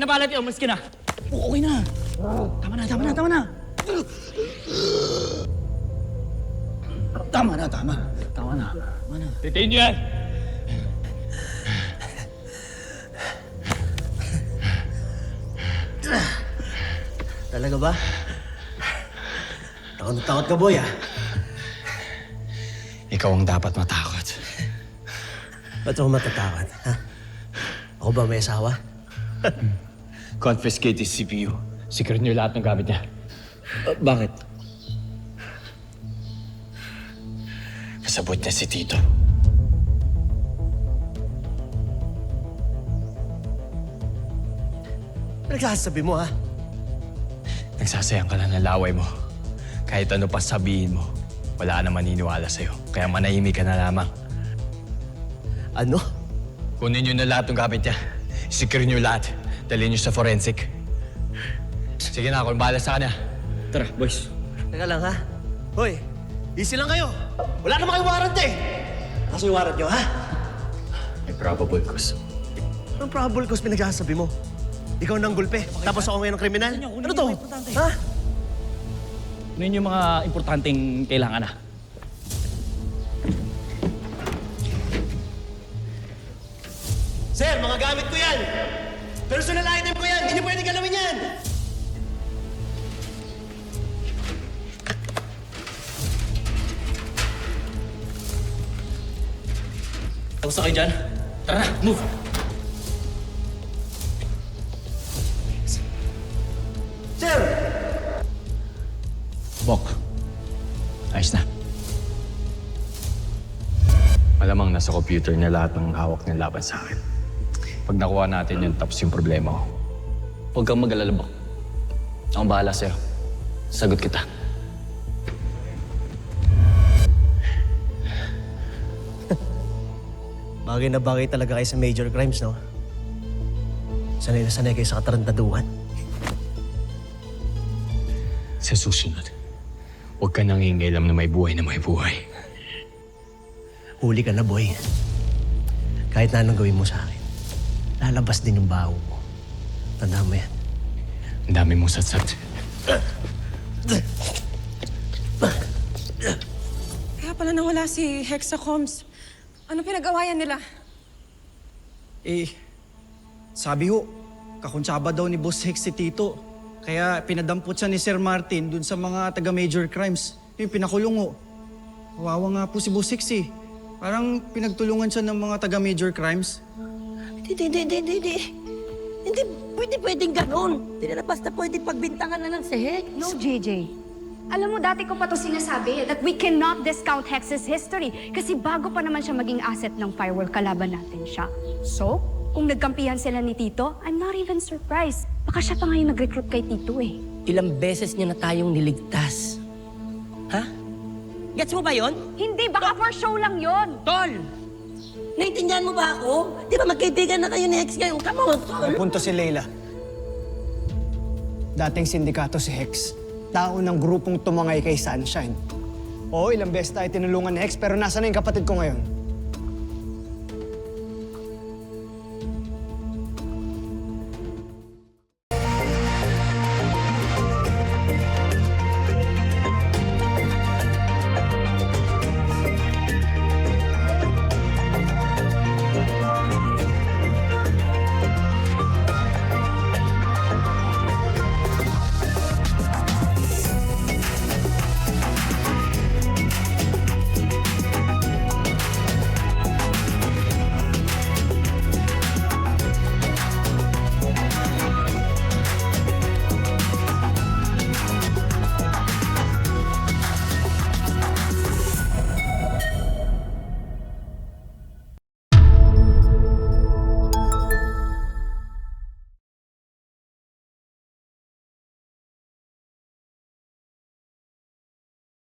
na balat yun. Umalis ka na. Oo, okay na. Tama na. Tama na. Titiin niyo yan. Talaga ba? Takot ka, boy, ah. Ikaw ang dapat matakot. Ba't ako matatakot, ha? Ako ba may asawa? Confiscate his CPU. Secure niyo lahat ng gamit niya. Bakit? Kasabot niya si Tito. Nagsasabi mo, ha? Nagsasayang ka lang ng laway mo. Kahit ano pa sabihin mo, wala na maniniwala sa'yo. Kaya manahimik ka na lamang. Ano? Kunin niyo na lahat ng gamit niya. Secure niyo lahat. Dalhin niyo sa forensic. Sige na, ako bahala sa kanya. Tara, boys. Teka lang, ha? Hoy, easy lang kayo. Wala naman kayong warrant, eh. Kaso yung warrant nyo, ha? May probable cause. Anong probable cause pinagsasabi mo? Ikaw nang gulpe, tapos ako ngayon ng kriminal? Ano to? Ha? Ano yung mga importanteng kailangan na? Sir, mga gamit ko yan! Personal item ko yan! Hindi niyo pwede galawin yan! Tapos na kayo dyan? Tara na, move! Sir! Bok. Ayos na. Malamang nasa computer niya lahat ng hawak niya laban sa akin. Pag nakuha natin yun, tapos yung problema ko. Huwag kang mag-alala, Bok. Akong bahala sa'yo. Sagot kita. Bagay na bagay talaga kayo sa major crimes, no? Sanay na sanay kayo sa katarantaduhan. Sa susunod, huwag ka nang hingailam na may buhay na may buhay. Huli ka na, boy. Kahit na anong gawin mo sa akin, lalabas din yung baho mo. Tandaan mo yan. Ang dami mong satsat. Kaya pala nawala si Hexacoms. Ano pinag-awayan nila? Sabi ho, kakuntsaba daw ni Boss Hex si Tito. Kaya pinadampot siya ni Sir Martin dun sa mga taga-major crimes. Yung pinakulong ho. Kawawa nga po si Boss Hex eh. Parang pinagtulungan siya ng mga taga-major crimes. Hindi pwedeng ganon. Hindi na basta pwede pagbintangan na ng si Hex. No, JJ. Alam mo, dati ko pa to sinasabi that we cannot discount Hex's history kasi bago pa naman siya maging asset ng firewall, kalaban natin siya. So, kung nagkampihan sila ni Tito, I'm not even surprised. Baka siya pa ngayon nag-recruit kay Tito eh. Ilang beses niya na tayong niligtas. Ha? Gets mo ba yon? Hindi, baka for show lang yon. Tol! Naintindihan mo ba ako? Di ba magkaibigan na kayo ni Hex ngayon? Come on, Tol! Punto si Leila. Dating sindikato si Hex. Tao ng grupong tumangay kay Sunshine. Oo, ilang beses tayo tinulungan ni Hex pero nasa na yung kapatid ko ngayon?